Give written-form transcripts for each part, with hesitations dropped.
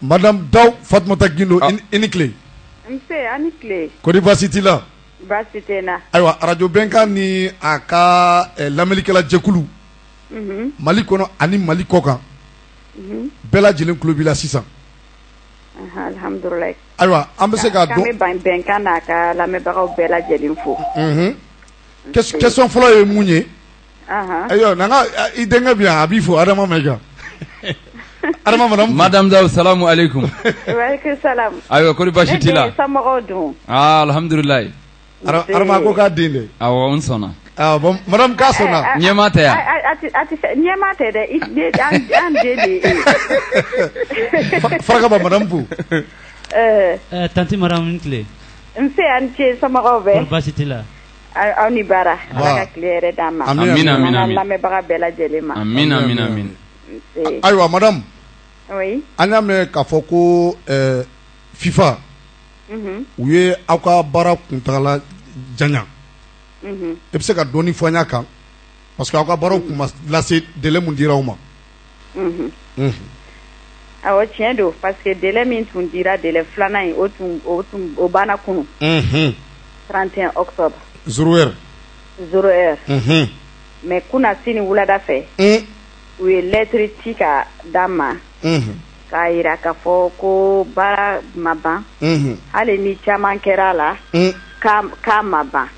Madame Daw Fatmata Gindo i ni tile. Nse a ni tile. Kodi baasi t'i la. Baasi tɛ n na. Ayiwa radio Bɛnkan ni a ka lamɛnnikɛla jɛkulu. Mali kɔnɔ ani Mali kɔ kan. Bɛɛ lajɛlen tulo b'i la sisan. Alhamdulilayi. Ayiwa an bɛ se k'a dɔn. K'an bɛ Bɛnkan n'a ka lamɛnbagaw bɛɛ lajɛlen fo. Question fɔlɔ ye mun ye. Ayiwa nanga i denkɛ bi yan a b'i fo Adama Mayiga. Adama Madame Daw salamu alaikum. Wa alaikum salam. Ayiwa kodi baasi t'i la. Somɔgɔw dun. Alhamdulilayi. Adama ko k'a den de. Awɔ n sɔnna. Bon madame k'a sɔnna. Ɲɛma tɛ yan. Ɲɛma tɛ dɛ an den de ye. Farakaba madame Pou. Tanti Mariam ni tile. Nse a ni ce somɔgɔw bɛɛ. Kodi baasi t'i la. Aw ni baara. Ala ka tile yɛrɛ d'an ma. Amina amina amina. An lamɛnbaga bɛɛ lajɛlen ma. Amina amina amina. Ayiwa madame. Oui. An y'a mɛn k'a fɔ ko FIFA. U ye aw ka baara kuntagala janya. E bɛ se ka dɔɔni fɔ an ɲa kan parce que aw ka baaraw kun ma lase délai mun dira aw ma. Awɔ tiɲɛ don parce que délai min tun dira délai filanan in o banna kunun. 31 octobre. 0 heure. 0 heure. Mais kunna sini wulada fɛ. U ye lettre ci ka d'an ma. K'a yira k'a fɔ ko baara ma ban. Hali ni caman kɛra a la. K'a ma ban.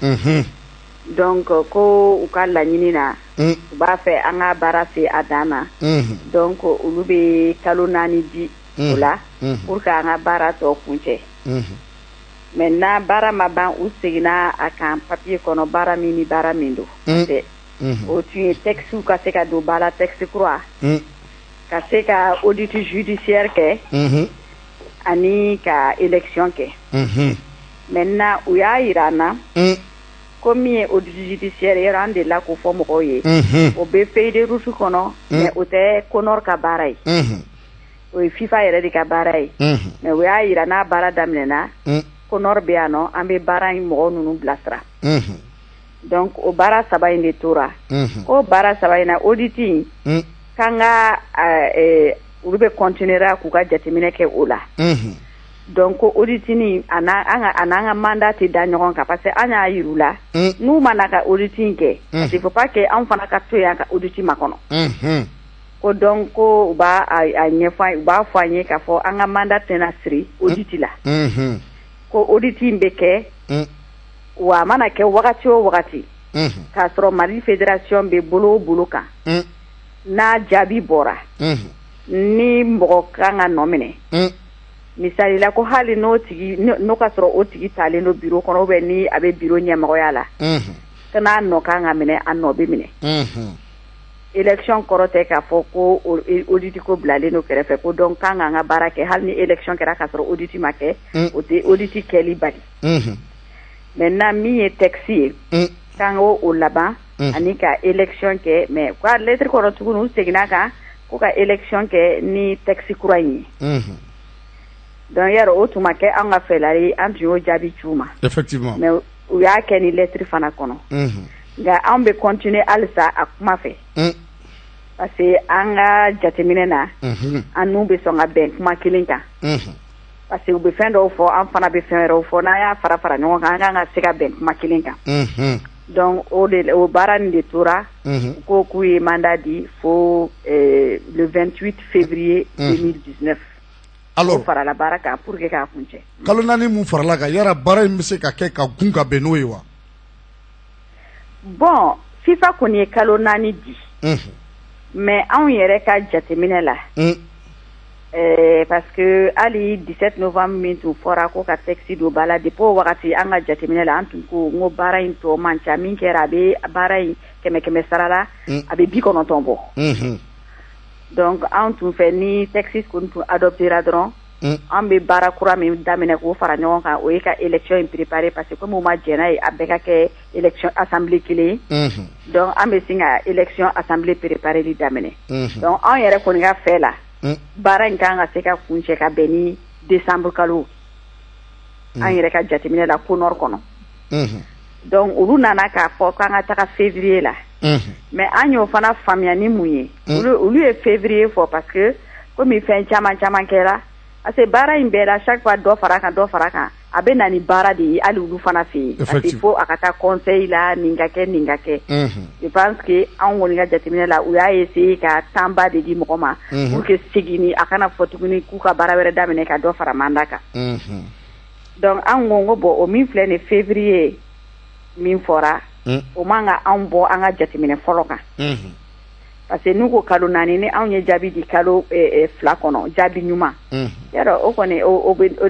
Donc ko u ka laɲini na. U b'a fɛ an ka baara se a dan na. Donc olu bɛ kalo 4 di o la. Pour que an ka baara tɔ kuncɛ. Maintenant baara ma ban u seginna a kan papier kɔnɔ baara min ni baara min don. O tun ye texte ka se ka don ba la texte kura. Ka se ka audit judiciaire kɛ. Ani ka élection kɛ. Maintenant u y'a yira an na. Ko min ye audit judiciaire yɔrɔ an delila k'o fɔ mɔgɔw ye. O bɛ feuille de route kɔnɔ. Mais o tɛ CONOR ka baara ye. O ye FIFA yɛrɛ de ka baara ye. Mais u y'a yira n'a baara daminɛna. CONOR bɛ yan nɔ an bɛ baara in mɔgɔ ninnu bilasira. Donc o baara 3 in de tora. O baara 3 in na audit in. K'an ka olu bɛ continuer k'u ka jateminɛ kɛ o la. Donc ko audit nin a n'an ka mandat tɛ da ɲɔgɔn kan parce que an y'a yir'u la. N'u ma na ka audit in kɛ. Il faut pas que anw fana ka to yan ka audit makɔnɔ. Ko donc ko u b'a ɲɛfɔ u b'a fɔ an ye k'a fɔ an ka mandat tɛna siri audit la. Ko audit in bɛ kɛ. Wa a mana kɛ wagati o wagati. K'a sɔrɔ Mali fédération bɛ bolo o bolo kan. N'a jaabi bɔra. Ni mɔgɔ kan ka nɔ minɛ. Misali la ko hali n'o ka sɔrɔ o tigi talen don bureau kɔnɔ ou bien ni a bɛ bureau ɲɛmɔgɔya la. Ko n'a nɔ kan ka minɛ a nɔ bɛ minɛ. Élection kɔrɔ tɛ k'a fɔ ko audit ko bilalen don kɛrɛfɛ ko donc kan k'an ka baara kɛ hali ni élection kɛra k'a sɔrɔ audit ma kɛ. O tɛ audit kɛli bali. Maintenant min ye texte ye. Kan k'o laban. Ani ka élection kɛ mais ka lettre kɔrɔ tuguni u seginna kan ko ka élection kɛ ni texte kura in ye. Donc yɛrɛ o tun ma kɛ an ka fɛla ye an tun y'o jaabi c'u ma. Effectivement. Mais u y'a kɛ ni lettre fana kɔnɔ. Nka anw bɛ continuer halisa a kuma fɛ. Parce que an ka jateminɛ na. An n'u bɛ sɔn ka bɛn kuma kelen kan. Parce que u bɛ fɛn dɔw fɔ an fana bɛ fɛn wɛrɛw fɔ n'an y'a fara fara ɲɔgɔn kan an kan ka se ka bɛn kuma kelen kan. Donc o baara nin de tora. Ko k'u ye mandat di fo le 28 février 2019. Alors farala baara kan pour que k'a kuncɛ. Kalo 4 mun farala kan yara baara in bɛ se ka kɛ ka gun ka bɛn n'o ye wa? Bon FIFA kɔni ye kalo 4 di. Mais anw yɛrɛ ka jateminɛ la. Parce que hali 17 novembre min tun fɔra ko ka texte don ba la depuis o wagati an ka jateminɛ la an tun ko n ko baara in tɔ man ca min kɛra a bɛ baara in 100 sara la a bɛ 90 bɔ. Donc anw tun fɛ ni texte kɔni tun adoptera dɔrɔn an bɛ baara kura min daminɛ k'o fara ɲɔgɔn kan o ye ka élection in préparer parce que comme u ma jɛn n'a ye a bɛɛ ka kɛ élection assemblée kelen ye. Donc an bɛ sin ka élection assemblée préparerli daminɛ. Donc anw yɛrɛ kɔni ka fɛ la. Baara in kan ka se ka kuncɛ ka bɛn ni décembre kalo. An yɛrɛ ka jateminɛ la CONOR kɔnɔ. Donc olu nana k'a fɔ k'an ka taga février la. Mais an y'o fana faamuya ni mun ye. Olu ye février fɔ parce que komi fɛn caman kɛra parce que baara in bɛɛ la chaque fois dɔ fara kan a bɛ na ni baara de ye hali olu fana fɛ yen parce que fo a ka taa conseil la nin ka kɛ je pense que anw kɔni ka jateminɛ la u y'a essayer ka temps ba de di mɔgɔ ma pour que segini a kana fɔ tuguni k'u ka baara wɛrɛ daminɛ ka dɔ fara manda kan donc an ko bon o min filɛ nin février min fɔra o man ka anw bɔ an ka jateminɛ fɔlɔ kan parce que n'u ko kalo 4 ni anw ye jaabi di kalo 2 kɔnɔ jaabi ɲuman yarɔ o kɔni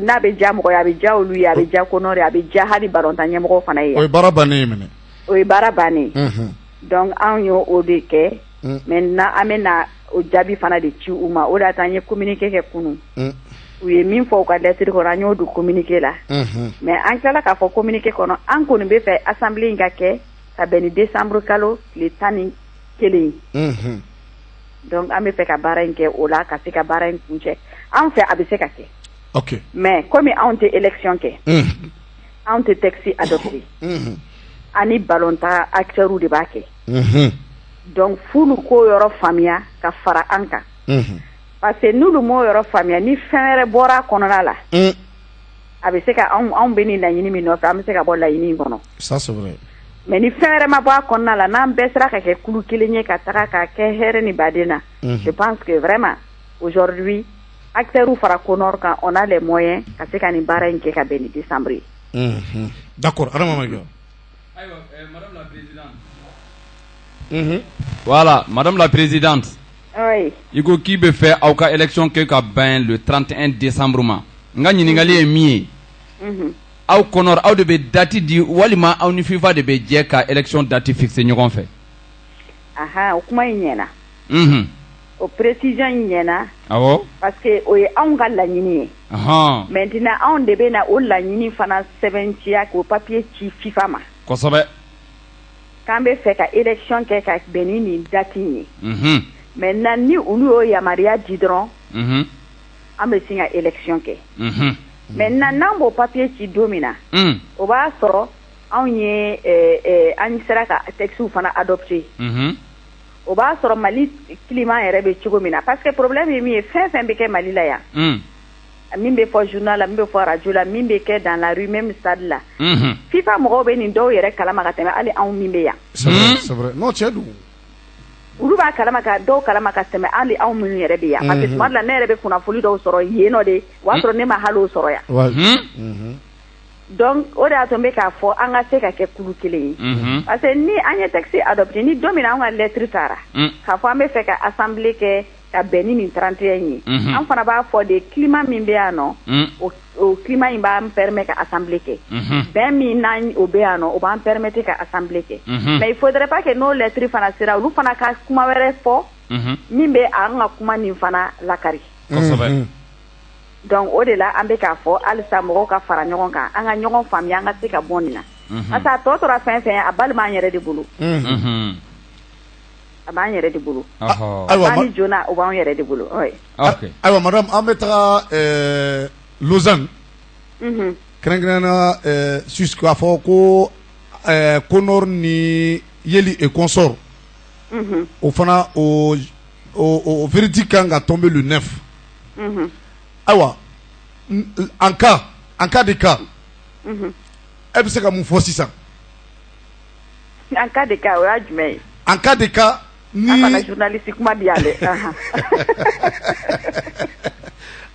n'a bɛ diya mɔgɔ ye a bɛ diya olu ye a bɛ diya kɔnɔre a bɛ diya hali balontan ɲɛmɔgɔw fana ye o ye baara bannen minɛ o ye baara bannen donc anw ye o de kɛ maintenant an bɛ na o jaabi fana de ci u ma o de y'a to an ye communiqué kɛ kunun u ye min fɔ u ka lettre kɔnɔ an y'o don communiqué la mais an tilala k'a fɔ communiqué kɔnɔ an kɔni bɛ fɛ assemblée in ka kɛ ka bɛn ni décembre kalo tile 11 donc an bɛ fɛ ka baara in kɛ o la ka se ka baara in kuncɛ an fɛ a bɛ se ka kɛ ok mais comme anw tɛ élection kɛ anw tɛ texte adopté ani balontan acteurs de b'a kɛ donc f'ulu ko yɔrɔ faamuya ka fara an kan parce que n'ulu m'o yɔrɔ faamuya ni fɛn wɛrɛ bɔra a kɔnɔna la a bɛ se ka anw bɛ ni laɲini min nɔfɛ an bɛ se ka bɔ laɲini in kɔnɔ ça c'est vrai mais ni fɛn wɛrɛ ma bɔ a kɔnɔna la n'an bɛɛ sera ka kɛ kulu kelen ye ka taga ka kɛ hɛrɛ ni baden na je pense que vraiment aujourd'hui acteurs fara Konor kan on a les moyens ka se ka nin baara in kɛ ka bɛn ni décembre ye d'accord Adama Maïga ayiwa madame la présidente voilà madame la présidente oui i ko k'i bɛ fɛ aw ka élection kɛ ka bɛn le 31 décembre ma n ka ɲininkali ye min ye aw Konor aw de bɛ date di walima aw ni FIFA de bɛ jɛ ka élection date fixer ɲɔgɔn fɛ aha o kuma in ɲɛna o précision in ɲɛna awɔ parce que o ye anw ka laɲini ye maintenant anw de bɛ na o laɲini fana sɛbɛntiya k'o papier ci FIFA ma kosɛbɛ k'an bɛ fɛ ka élection kɛ ka bɛn ni nin date in ye maintenant ni olu y'o yamaruya di dɔrɔn an bɛ sin ka élection kɛ maintenant n'an b'o papier ci don min na o b'a sɔrɔ anw ye an sera ka texte fana adopté o b'a sɔrɔ Mali climat yɛrɛ bɛ cogo min na parce que problème ye min ye fɛn fɛn bɛ kɛ Mali la yan min bɛ fɔ journal la min bɛ fɔ radio la min bɛ kɛ dans la rue même stade la FIFA mɔgɔw bɛ nin dɔw yɛrɛ kalama ka tɛmɛ hali anw min bɛ yan c'est vrai non tiɲɛ don olu b'a kalama ka dɔw kalama ka tɛmɛ hali anw minnu yɛrɛ bɛ yan parce que tuma dɔ la ne yɛrɛ bɛ kunnafoni dɔw sɔrɔ yen nɔ de o y'a sɔrɔ ne ma hali o sɔrɔ yan donc o de y'a to n bɛ k'a fɔ an ka se ka kɛ kulu kelen ye parce que ni an ye texte adopté ni don min na an ka lettre taara k'a fɔ an bɛ fɛ ka assemblée kɛ ka bɛn ni nin 31 ye an fana b'a fɔ de climat min bɛ yan nɔ o climat in b'an permet ka assemblée kɛ bɛn min n'an o bɛ yan nɔ o b'an permettre ka assemblée kɛ mais il faudrait pas que n'o lettre fana sera olu fana ka kuma wɛrɛ fɔ min bɛ an ka kuma nin fana lakari donc o de la an bɛ k'a fɔ halisa mɔgɔw ka fara ɲɔgɔn kan an ka ɲɔgɔn faamuya an ka se ka bɔ nin na parce que a tɔ tora fɛn fɛn a bali b'an yɛrɛ de bolo a b'an yɛrɛ de bolo ayiwa ni jona o b'an yɛrɛ de bolo ayiwa madame an bɛ taga Lausanne kɛrɛnkɛrɛnnenya Suisse k'a fɔ ko Konor ni Yeli et consort o fana o verdict kan ka tomber le 9 ayiwa en cas de cas e bɛ se ka mun fɔ sisan en cas de cas o y'a jumɛn ye en cas de cas ni an fana journaliste kuma di yan dɛ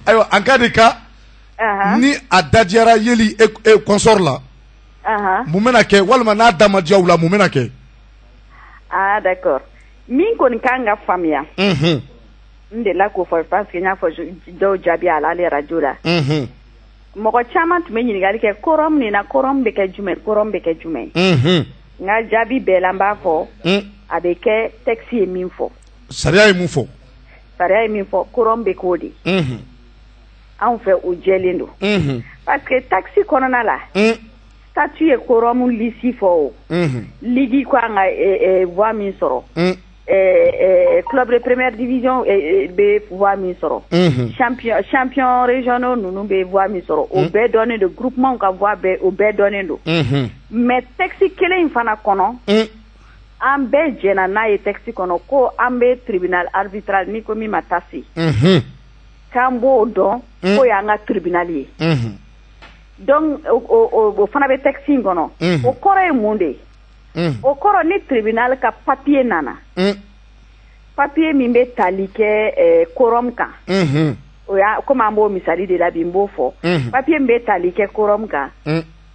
ayiwa en cas de cas ni a dajiyara Yeli et consort la mun bɛna kɛ walima n'a da ma diya u la mun bɛna kɛ ah d'accord min kɔni kan ka faamuya n delila k'o fɔ parce que n y'a fɔ dɔw jaabi a la ale radio la mɔgɔ caman tun bɛ ɲininkali kɛ quorum nin na quorum bɛ kɛ jumɛn quorum bɛ kɛ jumɛn n ka jaabi bɛɛ la n b'a fɔ a bɛ kɛ texte ye min fɔ sariya ye mun fɔ sariya ye min fɔ quorum bɛ k'o de anw fɛ o jɛlen don parce que taxe kɔnɔna la statut ye quorum lisi fɔ o ligi ko an ka voix min sɔrɔ club de première division bɛ voix min sɔrɔ champion régionaux ninnu bɛ voix min sɔrɔ o bɛɛ dɔnnen don groupement ka voix bɛɛ o bɛɛ dɔnnen don mais texte kelen in fana kɔnɔ an bɛɛ jɛna n'a ye texte kɔnɔ ko an bɛ tribunal arbitral ni ko min ma tasi k'an b'o dɔn ko y'an ka tribunal ye donc o fana bɛ texte in kɔnɔ o kɔrɔ ye mun de ye o kɔrɔ ni tribunal ka papier nana papier min bɛ tali kɛ quorum kan o y'a comme an b'o misali de la bi n b'o fɔ papier min bɛ tali kɛ quorum kan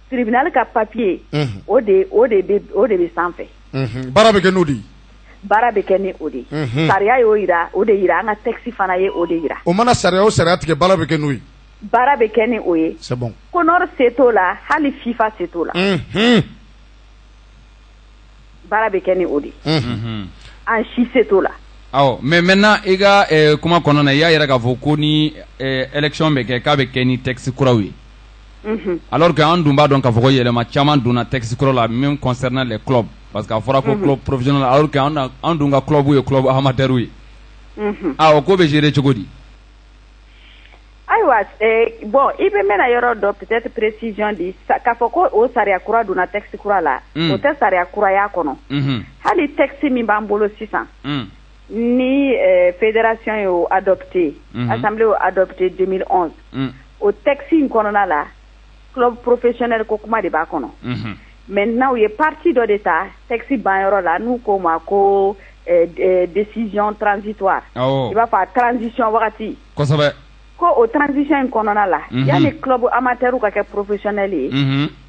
tribunal ka papier o de bɛ sanfɛ baara bɛ kɛ n'o de ye baara bɛ kɛ ni o de ye sariya y'o yira o de yira an ka texte fana ye o de yira o mana sariya o sariya tigɛ baara bɛ kɛ n'o ye baara bɛ kɛ ni o ye c'est bon Conor se t'o la hali FIFA se t'o la baara bɛ kɛ ni o de ye an si se t'o la awɔ mais maintenant i ka kuma kɔnɔna na i y'a yɛrɛ k'a fɔ ko ni élection bɛ kɛ k'a bɛ kɛ ni texte kuraw ye alors que an dun b'a dɔn k'a fɔ ko yɛlɛma caman donna texte kuraw la même concernant les clubs parce que a fɔra ko club professionnel alors que an dun ka club ye club amateur ye o ko bɛ gérer cogo di ayiwa bon i bɛ mɛna yɔrɔ dɔ peut-être précision di k'a fɔ ko o sariya kura donna texte kura la o tɛ sariya kuraya kɔnɔ hali texte min b'an bolo sisan ni fédération y'o adopté assemblée y'o adopté 2011 o texte in kɔnɔna la club professionnel ko kuma de b'a kɔnɔ maintenant u ye partie dɔ de ta texte banyɔrɔ la n'u ko ma ko décision transitoire i b'a fɔ a transition wagati kosɛbɛ ko o transition in kɔnɔna la yanni club amateur ka kɛ professionnel ye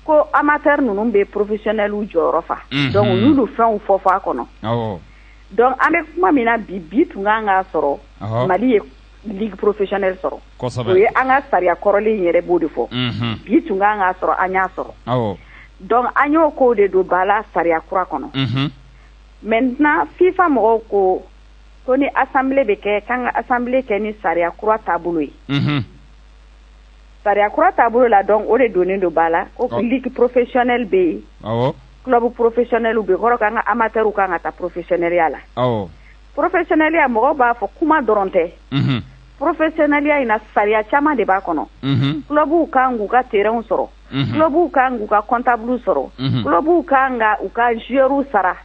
ko amateur ninnu bɛ professionnel jɔyɔrɔ fa donc u y'olu fɛnw fɔ a kɔnɔ donc an bɛ kuma min na bi tun kan k'a sɔrɔ Mali ye ligue professionnelle sɔrɔ o ye an ka sariya kɔrɔlen in yɛrɛ b'o de fɔ bi tun kan k'a sɔrɔ an y'a sɔrɔ donc an y'o ko de don ba la sariya kura kɔnɔ maintenant FIFA mɔgɔw ko ni assemblée bɛ kɛ kan ka assemblée kɛ ni sariya kura taabolo ye sariya kura taabolo la donc o de donnen don ba la ko ligue professionnelle bɛ yen club professionnel bɛ kɔrɔ kan ka amateur kan ka taa professionneliya la professionneliya mɔgɔw b'a fɔ kuma dɔrɔn tɛ professionneliya in na sariya caman de b'a kɔnɔ clubw kan k'u ka terrain sɔrɔ clubw kan k'u ka comptable sɔrɔ clubw kan ka u ka joueurs sara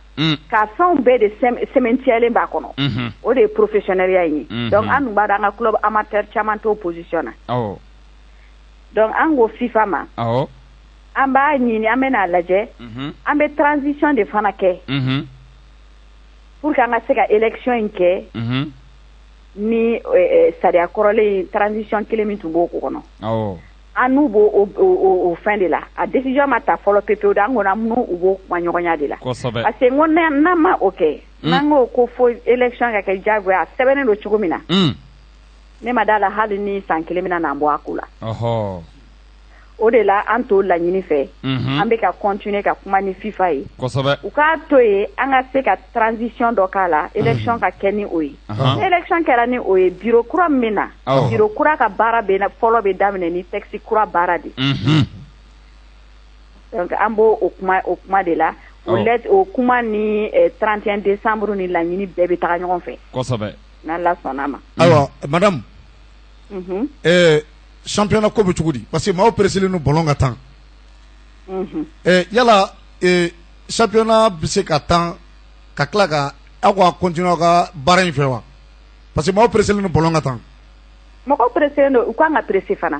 ka fɛnw bɛɛ de sɛmɛntiyalen b'a kɔnɔ o de ye professionneliya in ye donc an dun b'a dɔn an ka club amateur caman t'o position na donc an ko FIFA ma an b'a ɲini an bɛn'a lajɛ an bɛ transition de fana kɛ pour que an ka se ka élection in kɛ ni sariya kɔrɔlen transition kelen min tun b'o kɔnɔ an n'u b'o o fɛn de la a décision ma ta fɔlɔ pepewu de an ko n'u u b'o kuma ɲɔgɔnya de la parce que n ko n'an ma o kɛ n'an ko fo élection ka kɛ diyagoya a sɛbɛnnen don cogo min na ne ma d'a la hali ni san kelen bɛna n'an bɔ a ko la o de la an t'o laɲini fɛ an bɛ ka continuer ka kuma ni FIFA ye u k'a to ye an ka se ka transition dɔ k'a la élection ka kɛ ni o ye ni élection kɛra ni o ye bureau kura min bɛ na bureau kura ka baara fɔlɔ bɛ daminɛ ni texte kura baara de donc an b'o o kuma de la o kuma ni 31 décembre ni laɲini bɛɛ bɛ taga ɲɔgɔn fɛ n'Ala sɔnna ma ayiwa madame championnat ko bɛ cogo di parce que maaw presselen no ballon ka tan yala championnat bɛ se ka tan ka tila ka aw ka continuer aw ka baara in fɛ wa parce que maaw presselen no ballon ka tan mɔgɔw presselen don u kan ka presser fana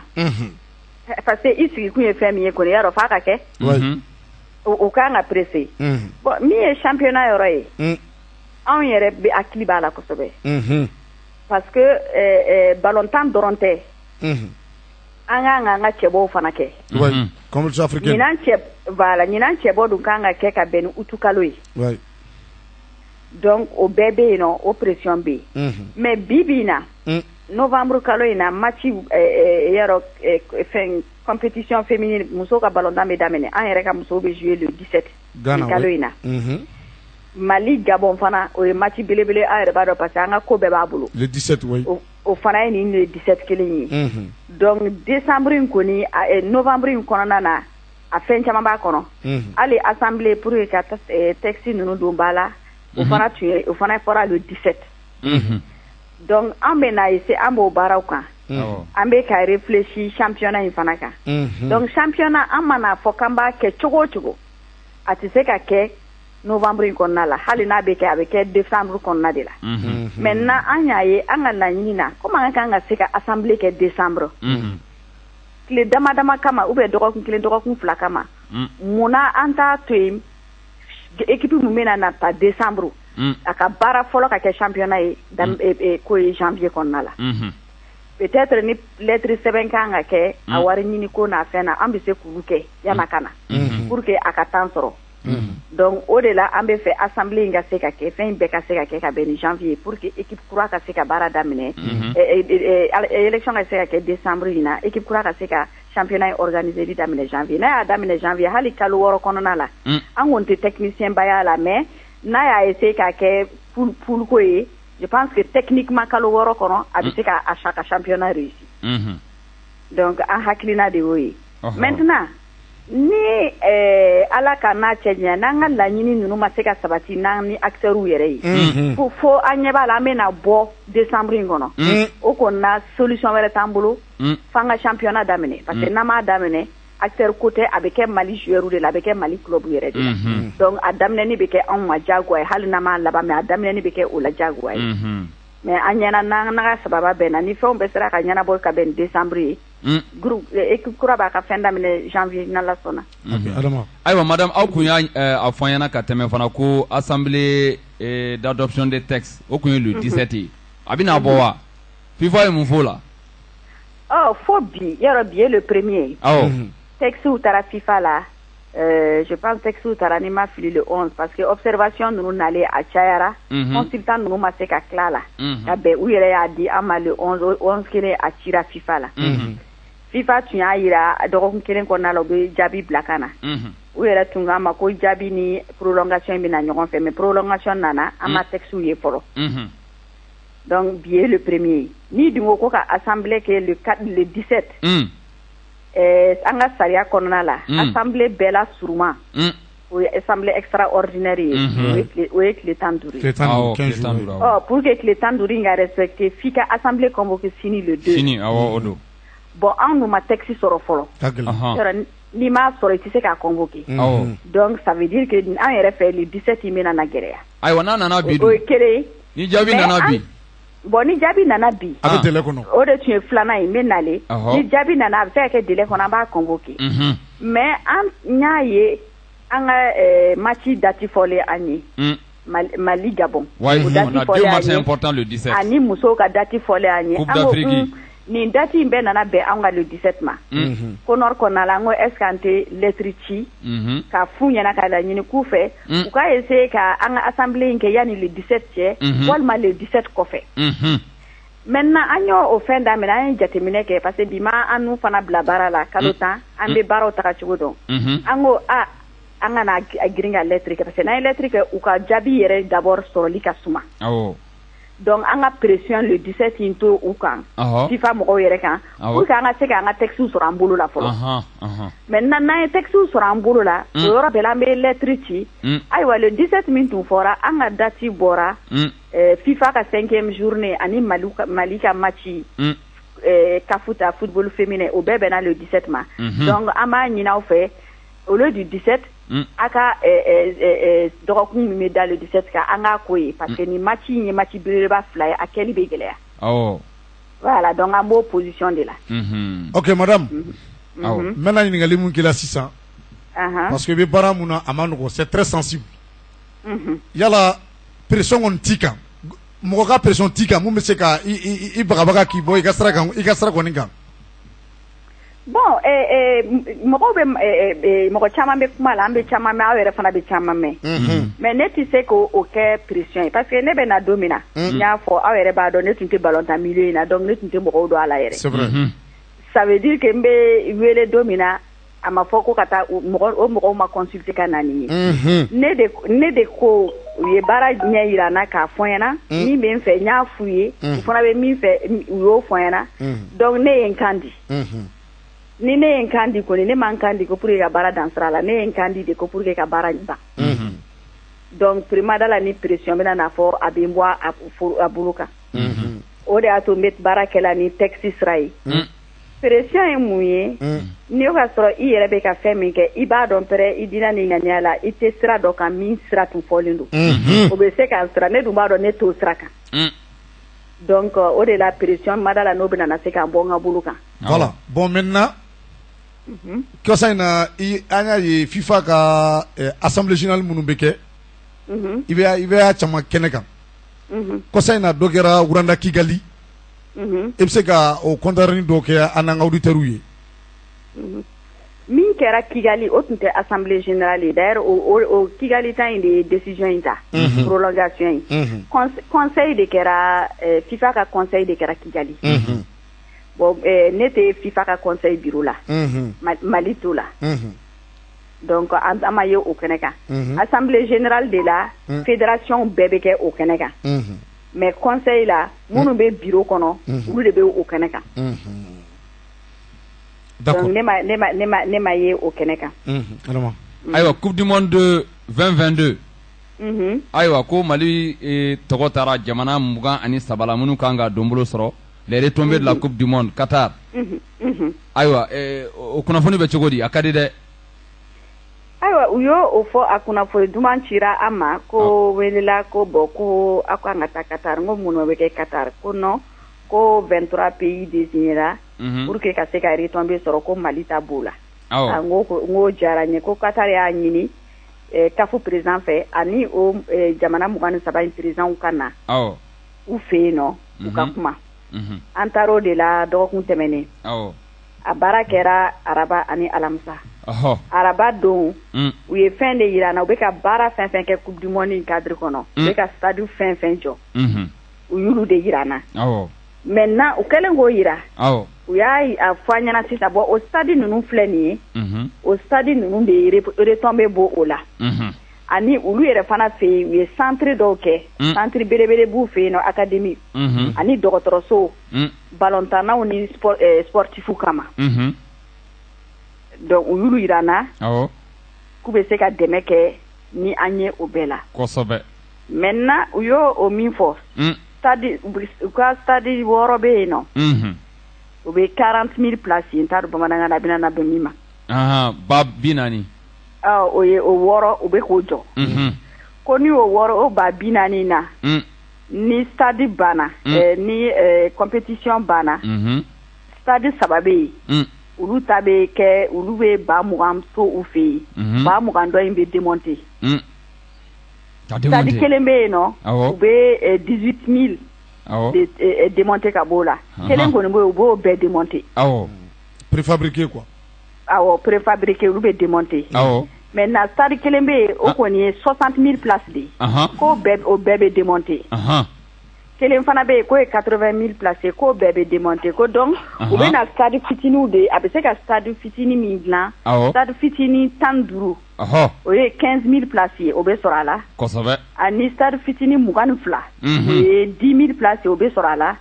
parce que i sigi kun ye fɛn min ye kɔni yarɔ f'a ka kɛ u kan ka presser bon min ye championnat yɔrɔ ye anw yɛrɛ bɛ hakili b'a la kosɛbɛ parce que ballontan dɔrɔn tɛ an k'an ka cɛbɔw fana kɛ compétition africaine ɲinan cɛbɔ dun kan ka kɛ ka bɛn ni utu kalo ye donc o bɛɛ bɛ yen nɔ o pression bɛ yen mais bi na novembre kalo in na match yɔrɔ fɛn compétition féminine musow ka ballontan bɛ daminɛ an yɛrɛ ka musow bɛ jouer le 17 kalo in na Mali Gabon fana o ye match belebele an yɛrɛ b'a dɔn parce que an ka ko bɛɛ b'a bolo le 17 oui o fana ye nin le 17 kelen ye donc décembre in kɔni novembre in kɔnɔna na a fɛn caman b'a kɔnɔ hali assemblée pour que ka texte ninnu don ba la o fana fɔra le 17 donc an bɛ na essayer an b'o baaraw kan an bɛ ka réfléchir championnat in fana kan donc championnat an mana fɔ k'an b'a kɛ cogo o cogo a tɛ se ka kɛ novembre kɔnɔna la hali n'a bɛ kɛ a bɛ kɛ décembre kɔnɔna de la maintenant an y'a ye an ka laɲini na comme an kan ka se ka assemblée kɛ décembre tile dama dama kama ou bien dɔgɔkun kelen dɔgɔkun fila kama munna an t'a to yen équipe min bɛna na ta décembre a ka baara fɔlɔ ka kɛ championnat ye ko ye janvier kɔnɔna la peut-être ni lettre sɛbɛn kan ka kɛ a wari ɲini ko n'a fɛn na an bɛ se k'olu kɛ yana ka na pour que a ka temps sɔrɔ donc o de la an bɛ fɛ assemblée in ka se ka kɛ fɛn in bɛɛ ka se ka kɛ ka bɛn ni janvier pour que équipe kura ka se ka baara daminɛ élection ka se ka kɛ décembre in na équipe kura ka se ka championnat organisé daminɛ janvier n'a y'a daminɛ janvier hali kalo 6 kɔnɔna la an kɔni tɛ technicien ba y'a la mais n'a y'a essayer ka kɛ poule ko ye je pense que techniquement kalo 6 kɔnɔ a bɛ se ka championnat réussi donc an hakilina de y'o ye maintenant ni ala ka n'a cɛ ɲɛ n'an ka laɲini ninnu ma se ka sabati n'an ni acteurs yɛrɛ ye fo an ɲɛ b'a la an bɛna bɔ décembre in kɔnɔ o kɔni na solution wɛrɛ t'an bolo f'an ka championnat daminɛ parce que n'an m'a daminɛ acteur côté a bɛ kɛ Mali joueur de la a bɛ kɛ Mali club yɛrɛ de la donc a daminɛni bɛ kɛ anw ma diyagoya ye hali n'an m'a laban mais a daminɛni bɛ kɛ o la diyagoya ye mais an ɲɛna n'an ka sababa bɛnna ni fɛnw bɛɛ sera ka ɲɛnabɔ ka bɛn décembre ye groupe équipe kura b'a ka fɛn daminɛ janvier n'Ala sɔnna ayiwa madame aw kun y'a a fɔ an ɲɛna ka tɛmɛ fana ko assemblée d'adoption des textes o kun ye le 17 ye a bɛna bɔ wa FIFA ye mun fɔ o la fo bi yɔrɔ bi ye le premier texte u taara FIFA la je pense texte u taara ni ma fili le 11 parce que observation ninnu nalen a cayara consultant ninnu ma se ka tila la ka bɛn u yɛrɛ y'a di an ma le 11 kelen a cira FIFA la FIFA tun y'a yira dɔgɔkun kelen kɔnɔna la u bɛ jaabi bila ka na u yɛrɛ tun k'a ma ko jaabi ni prolongation bɛna ɲɔgɔn fɛ mais prolongation nana an ma texte ye fɔlɔ donc bi ye le premier ni dun ko ka assemblée kɛ le 17 an ka sariya kɔnɔna la assemblée bɛɛ la suruma o ye assemblée extraordinaire ye o ye tile 15 ye pour que tile 15 in ka respecter f'i ka assemblée convoquer sini le 2 bon an n'u ma texte sɔrɔ fɔlɔ n'i m'a sɔrɔ i tɛ se k'a convoquer donc ça veut dire que an yɛrɛ fɛ le 17 in bɛna na gɛlɛya ayiwa n'a nana bi o ye kelen ni jaabi nana bi bon ni jaabi nana bi a bɛ délai kɔnɔ o de tun ye filanan ye n bɛ nalen ni jaabi nana a bɛ se ka kɛ délai kɔnɔ an b'a convoquer mais an y'a ye an ka match date fɔlen an ye Mali Gabon o date fɔlen an ye ani musow ka date fɔlen an ye an ko nin date in bɛɛ nana bɛn an ka le 17 ma ko nord kɔnɔna la n ko est ce que an tɛ lettre ci ka f'u ɲɛna ka laɲini k'u fɛ u ka essayer ka an ka assemblée in kɛ yanni le 17 cɛ walima le 17 kɔfɛ maintenant an y'o fɛn daminɛ an ye jateminɛ kɛ parce que bi ma an n'u fana bila baara la kalo 10 an bɛ baaraw taga cogo dɔn an ko an kana girin ka lettre kɛ parce que n'an ye lettre kɛ u ka jaabi yɛrɛ d'abord sɔrɔli ka suma donc an ka pression le 17 in to u kan FIFA mɔgɔw yɛrɛ kan pour que an ka se k'an ka texte sɔrɔ an bolo la fɔlɔ maintenant n'an ye texte sɔrɔ an bolo la o yɔrɔ bɛɛ la an bɛ lettre ci ayiwa le 17 min tun fɔra an ka date bɔra FIFA ka 5e journée ani Mali ka match Kafuta football féminin o bɛɛ bɛnna le 17 ma donc an b'a ɲini aw fɛ au lieu du 17 a ka dɔgɔkun min bɛ da le 17 kan an k'a ko ye parce que ni match in ye match belebeleba fila ye a kɛli bɛ gɛlɛya voilà donc an b'o position de la ok madame n bɛna ɲininkali mun k'i la sisan parce que i bɛ baara mun na a ma nɔgɔn c'est très sensible yala pression kɔni t'i kan mɔgɔ ka pression t'i kan mun bɛ se ka i bagabaga k'i bɔ i ka sira kɔni kan bon mɔgɔw bɛ mɔgɔ caman bɛ kuma la an bɛ caman mɛn aw yɛrɛ fana bɛ caman mɛn mais ne tɛ se k'o kɛ pression ye parce que ne bɛ na don min na n y'a fɔ aw yɛrɛ b'a dɔn ne tun tɛ ballontan milieu in na donc ne tun tɛ mɔgɔw dɔn a la yɛrɛ ça veut dire que n bɛ wele don min na a ma fɔ ko ka taa o mɔgɔw ma consulter ka na nin ye ne de ko u ye baara ɲɛ yira n na k'a fɔ n ɲɛna min bɛ n fɛ n y'a f'u ye u fana bɛ min fɛ u y'o fɔ n ɲɛna donc ne ye n kan di ni ne ye n kan di kɔni ne ma n kan di ko pour que ka baara dan sira la ne ye n kan di de ko pour que ka baara ban donc primada la ni pression bɛna na fɔ a bɛ n bɔ a bolo kan o de y'a to n bɛ baara kɛla ni texte sira ye pression ye mun ye n'i y'o ka sɔrɔ i yɛrɛ bɛ ka fɛn min kɛ i b'a dɔn pɛrɛ i dira nin ŋaniya la i tɛ sira dɔ kan min sira tun fɔlen don o bɛ se k'an sira ne dun b'a dɔn ne t'o sira kan donc o de la pression ma da la n'o bɛ na se k'an bɔ n ka bolo kan. Voilà bon maintenant kɔsa in na an y'a ye FIFA ka assemblée générale minnu bɛ kɛ i bɛ y'a caman kɛnɛ kan kɔsa in na dɔ kɛra Wuranda Kigali i bɛ se ka o compte-rendu dɔ kɛ an n'an ka auditeurs ye. Min kɛra Kigali o tun tɛ assemblée générale ye d'ailleurs o Kigali ta in de ye décision in ta prolongation in conseil de kɛra FIFA ka conseil de kɛra Kigali bon ne tɛ FIFA ka conseil bureau la Mali t'o la donc an ma ye o kɛnɛ kan assemblée générale de la fédération bɛɛ bɛ kɛ o kɛnɛ kan mais conseil la minnu bɛ bureau kɔnɔ olu de bɛ o kɛnɛ kan. Donc ne ma ye o kɛnɛ kan. Ayiwa coupe du monde 2022 ayiwa ko Mali tɔgɔ taara jamana 23 la minnu kan ka donbolo sɔrɔ les retombées de la coupe du monde Qatar ayiwa o kunnafoni bɛ cogo di a ka di dɛ. Ayiwa u y'o o fɔ a kunnafoni duman cira an ma ko welela ko bon ko a ko an ka taa Qatar n ko mun bɛ kɛ Qatar ko non ko 23 pays désignera pour que ka se ka retombé sɔrɔ ko Mali ta b'o la. N ko diyara n ye ko Qatar y'a ɲini CAF président fɛ ani o jamana 23 in président ka na u fɛ yen nɔ u ka kuma an taar'o de la dɔgɔkun tɛmɛnen a baara kɛra araba ani alamisa araba don u ye fɛn de yira an na u bɛ ka baara fɛn fɛn kɛ coupe du monde in cadre kɔnɔ u bɛ ka stade fɛn fɛn jɔ u y'olu de yira an na maintenant u kɛlen k'o yira u y'a fɔ an ɲɛna sisan bon o stade ninnu filɛ nin ye o stade ninnu de ye retombé b'o o la ani olu yɛrɛ fana fɛ yen u ye centre dɔw kɛ centre belebele b'u fɛ yen nɔ académie ani dɔgɔtɔrɔso balontannaw ni sportifu kama donc u y'olu yira an na k'u bɛ se ka dɛmɛ kɛ ni an ye o bɛɛ la kosɛbɛ maintenant u y'o o min fɔ stade u ka stade 6 bɛ yen nɔ u bɛ 40,000 places n t'a dɔn bamanankan na a bɛna na bɛn min ma ba 40 o ye o 6 u bɛ k'o jɔ ko ni o 6 o ba 40 na ni stade banna ni compétition banna stade 3 bɛ yen olu ta bɛ kɛ olu bɛ ba 20 to u fɛ yen ba 20 dɔ in bɛ démonter stade kelen bɛ yen nɔ u bɛ 18,000 démonter ka b'o la kelen kɔni bɛ yen u b'o bɛɛ démonter préfabriqué quoi préfabriqué olu bɛ démonter maintenant stade kelen bɛ yen o kɔni ye 60,000 places de ye k'o bɛɛ bɛ démonter kelen fana bɛ yen k'o ye 80,000 places k'o bɛɛ bɛ démonter ko donc u bɛ na stade fitininw de a bɛ se ka stade fitinin min dilan stade fitinin 15 o ye 15,000 places ye o bɛ sɔrɔ a la kosɛbɛ ani stade fitinin 22 o ye 10,000 places ye o bɛ sɔrɔ a la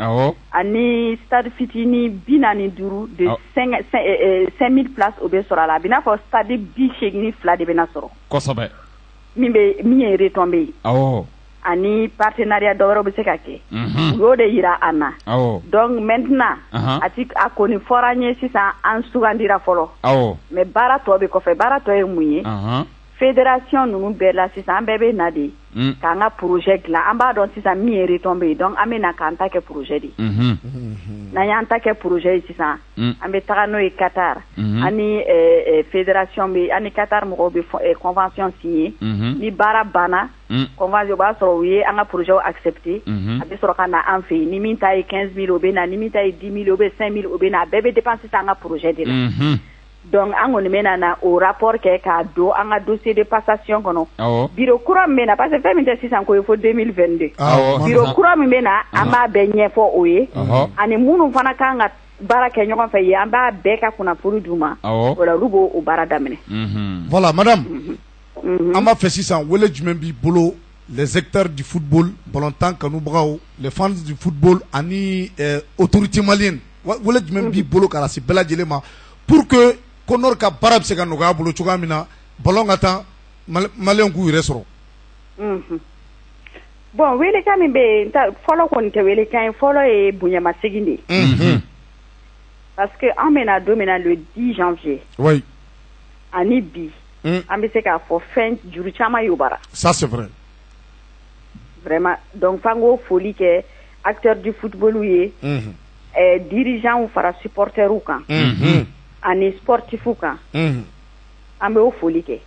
ani stade fitinin 45 de 5,000 places o bɛ sɔrɔ a la a bɛ n'a fɔ stade 82 de bɛ na sɔrɔ kosɛbɛ min ye retombé ye ani partenariat dɔ wɛrɛw bɛ se ka kɛ u y'o de yira an na donc maintenant a kɔni fɔra an ye sisan an sugandira fɔlɔ mais baara tɔ bɛ kɔfɛ baara tɔ ye mun ye fédération ninnu bɛɛ la sisan an bɛɛ bɛ na de k'an ka projet dilan an b'a dɔn sisan min ye retombé ye donc an bɛ na k'an ta kɛ projet de n'an y'an ta kɛ projet ye sisan an bɛ taga n'o ye Qatar ani fédération bɛ ani Qatar mɔgɔw bɛ convention signé ni baara banna convention o b'a sɔrɔ u ye an ka projet accepté a bɛ sɔrɔ ka na an fɛ yen ni min ta ye 15,000 o bɛ na ni min ta ye 10,000 o bɛ 5,000 o bɛ na a bɛɛ bɛ dépend sisan an ka projet de la donc an kɔni bɛ na o rapport kɛ k'a don an ka dossier de passation kɔnɔ bureau kura min bɛ na parce que fɛn min tɛ sisan ko ye fo 2022 bureau kura min bɛ na an b'a bɛɛ ɲɛfɔ o ye ani minnu fana kan ka baara kɛ ɲɔgɔn fɛ yen an b'a bɛɛ ka kunnafoni d'u ma o la olu b'o baara daminɛ voilà madame an b'a fɛ sisan wele jumɛn b'i bolo les acteurs du football ballontan kanubagaw les fans du football ani autorité malienne wele jumɛn b'i bolo ka lase bɛɛ lajɛlen ma pour que Konor ka baara bɛ se ka nɔgɔya bolo cogoya min na ballon ka taa maliyɛnw k'u yɛrɛ sɔrɔ. bon welekan min bɛ yen fɔlɔ kɔni tɛ welekan ye fɔlɔ ye bonyamasegin de ye parce que an bɛna don min na le 10 janvier oui ani bi an bɛ se k'a fɔ fɛn juru caman yobara ça c'est vrai vraiment donc f'an k'o foli kɛ acteurs du football ye dirigeants fara supporters kan ani sportifs kan an bɛ o foli kɛ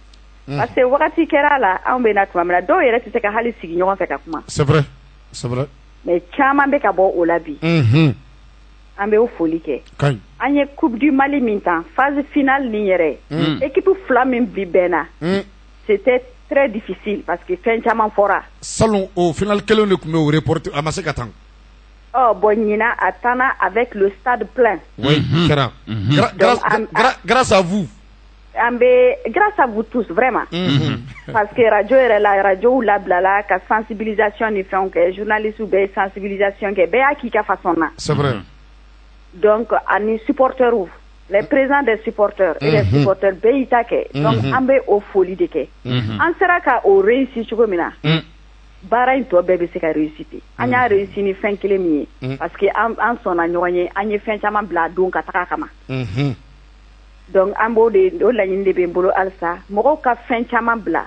parce que wagati kɛra a la an bɛ na tuma min na dɔw yɛrɛ tɛ se ka hali sigi ɲɔgɔn fɛ ka kuma c'est vrai c'est vrai mais caman bɛ ka bɔ o la bi an bɛ o foli kɛ an ye coupe du Mali min ta phase finale ni yɛrɛ équipe fila min bi bɛnna c'était très difficile parce que fɛn caman fɔra salon au final kelen de tun bɛ o reporter a ma se ka tan bon ɲina a tanna avec le stade plein oui kɛra grâce à vous an bɛ grâce à vous tous vraiment parce que radio yɛrɛ la radio labilala ka sensibilisation ni fɛnw kɛ journalistes bɛɛ ye sensibilisation kɛ bɛɛ y'a k'i ka façon na c'est vrai donc ani supporters les présidents des supporters et les supporters bɛɛ y'i ta kɛ donc an bɛ o foli de kɛ an sera ka o réussir cogo min na baara in tɔ bɛɛ bɛ se ka réussir ten an y'a réussir ni fɛn kelen min ye parce que an sɔnna ɲɔgɔn ye an ye fɛn caman bila a don ka taga kama donc an b'o de o laɲini de bɛ n bolo halisa mɔgɔw ka fɛn caman bila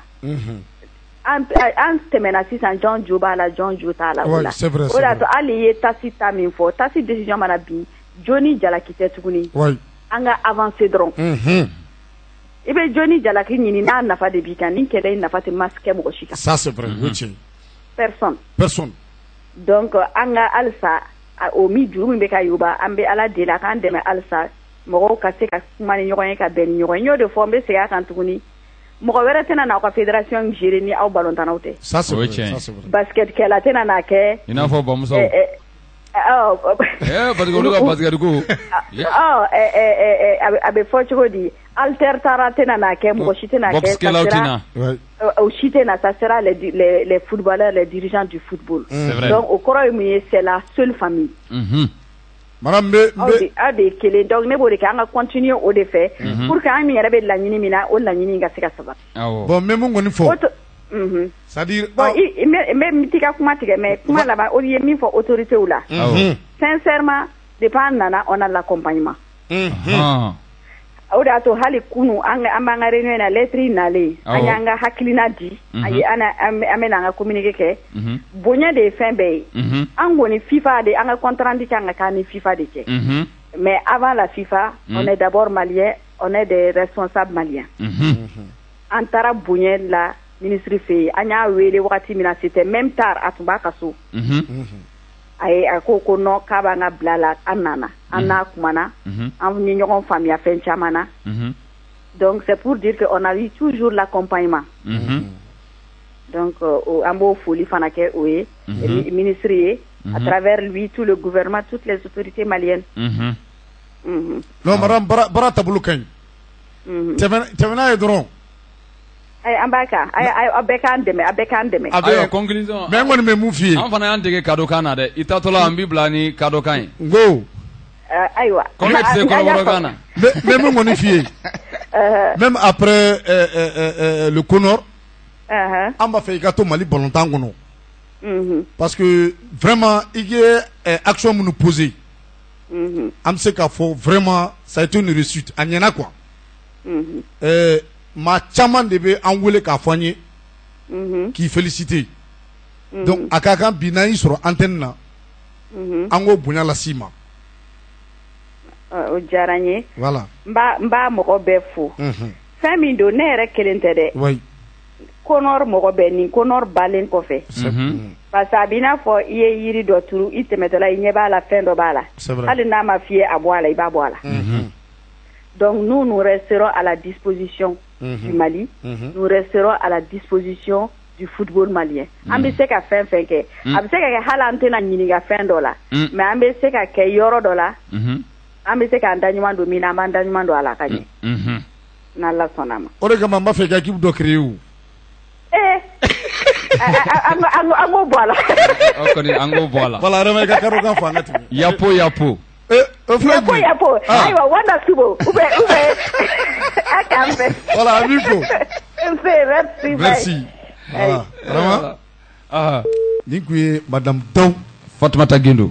an tɛmɛna sisan jɔn jo b'a la jɔn jo t'a la o la o de y'a to hali i ye tasi ta min fɔ tasi décision mana bin joni jalaki tɛ tuguni an ka avancer dɔrɔn i bɛ joni jalaki ɲini n'a nafa de b'i kan ni kɛlɛ in nafa tɛ ma kɛ mɔgɔ si kan ça c'est vrai o tiɲɛ personne donc an ka halisa o mi juru min bɛ ka yoba an bɛ ala deli a k'an dɛmɛ halisa mɔgɔw ka se ka kuma ni ɲɔgɔn ye ka bɛn ni ɲɔgɔn ye n y'o de fɔ n bɛ segin a kan tuguni mɔgɔ wɛrɛ tɛna n'aw ka fédération gérer ni aw ballontannaw tɛ ça c'est vrai basket kɛla tɛna n'a kɛ i n'a fɔ bamuso parce que olu ka basket ko a bɛ fɔ cogo di alter tara tɛna n'a kɛ mɔgɔ si tɛna kɛ o si tɛna ça sera les footballeurs les dirigeants du football donc o kɔrɔ ye mun ye c'est la seule famille madame aw de ye kelen donc ne b'o de kɛ an ka continuer o de fɛ pour que an min yɛrɛ bɛ laɲini min na o laɲini ka se ka sabati bon n bɛ mun kɔni fɔ c'est à dire bon n bɛ ti ka kuma tigɛ mais kuma laban o ye min fɔ autorités la sincèrement depuis an nana on a l'accompagnement o de y'a to hali kunu an b'an ka réunion na lettre nalen an y'an ka hakilina di an bɛna an ka communiqué kɛ bonya de ye fɛn bɛɛ ye an kɔni FIFA de an ka compte rendu kan ka k'an ni FIFA de cɛ mais avant la FIFA on est d'abord malien on est des responsables maliens an taara bonya la ministre fɛ yen an y'a wele wagati min na c'était même tard a tun b'a ka so a ko non k'a b'an ka bila la an nana an n'a kumana an ni ɲɔgɔn faamuya fɛn caman na donc c'est pour dire que on a eu toujours l'accompagnement donc an b'o foli fana kɛ o ye ministre ye à travers lui tout le gouvernement toutes les autorités maliennes non madame bara taabolo ka ɲi tɛmɛna ye dɔrɔn an b'a kan a bɛɛ k'an dɛmɛ ayiwa conclusion mais n kɔni bɛ mun f'i ye an fana y'an dege cadeau kan na dɛ i taatɔla an b'i bila ni cadeau kan ye n ko ayiwa ko ne tɛ se kɔrɔbɔrɔkan na n bɛ mun kɔni f'i ye même après le Conor an b'a fɛ i ka to Mali ballontan kɔnɔ parce que vraiment i ye action minnu posé an bɛ se k'a fɔ vraiment ça a été une réussite a ɲɛna quoi maa caman de bɛ an wele k'a fɔ an ye k'i féliciter donc a ka kan bi n'an y'i sɔrɔ antenne na an k'o bonya las'i ma o diyara n ye voilà n b'a mɔgɔ bɛɛ fo fɛn min don ne yɛrɛ kelen tɛ dɛ Conor mɔgɔ bɛɛ nin Conor balen kɔfɛ parce que a b'i n'a fɔ i ye yiri dɔ turu i tɛmɛtɔla i ɲɛ b'a la fɛn dɔ b'a la hali n'a ma f'i ye a bɔ a la i b'a bɔ a la donc nous resterons à la disposition du Mali nous resterons à la disposition du football malien an bɛ se ka fɛn fɛn kɛ a bɛ se ka kɛ hali an tɛna ɲininka fɛn dɔ la mais an bɛ se ka kɛ yɔrɔ dɔ la an bɛ se k'an da ɲuman don min na an b'an da ɲuman don a la ka ɲɛ n'Ala sɔnna a ma o de kama n b'a fɛ i ka équipe dɔ créer o an k'o bɔ a la o kɔni an k'o bɔ a la voilà vraiment i ka cadeau kan fɔ an ka tɛmɛ yapo yapo ayiwa wanda subo ou bien a k'an fɛ voilà an b'i fo merci voilà vraiment nin tun ye madame Dawu Fatumata Gindo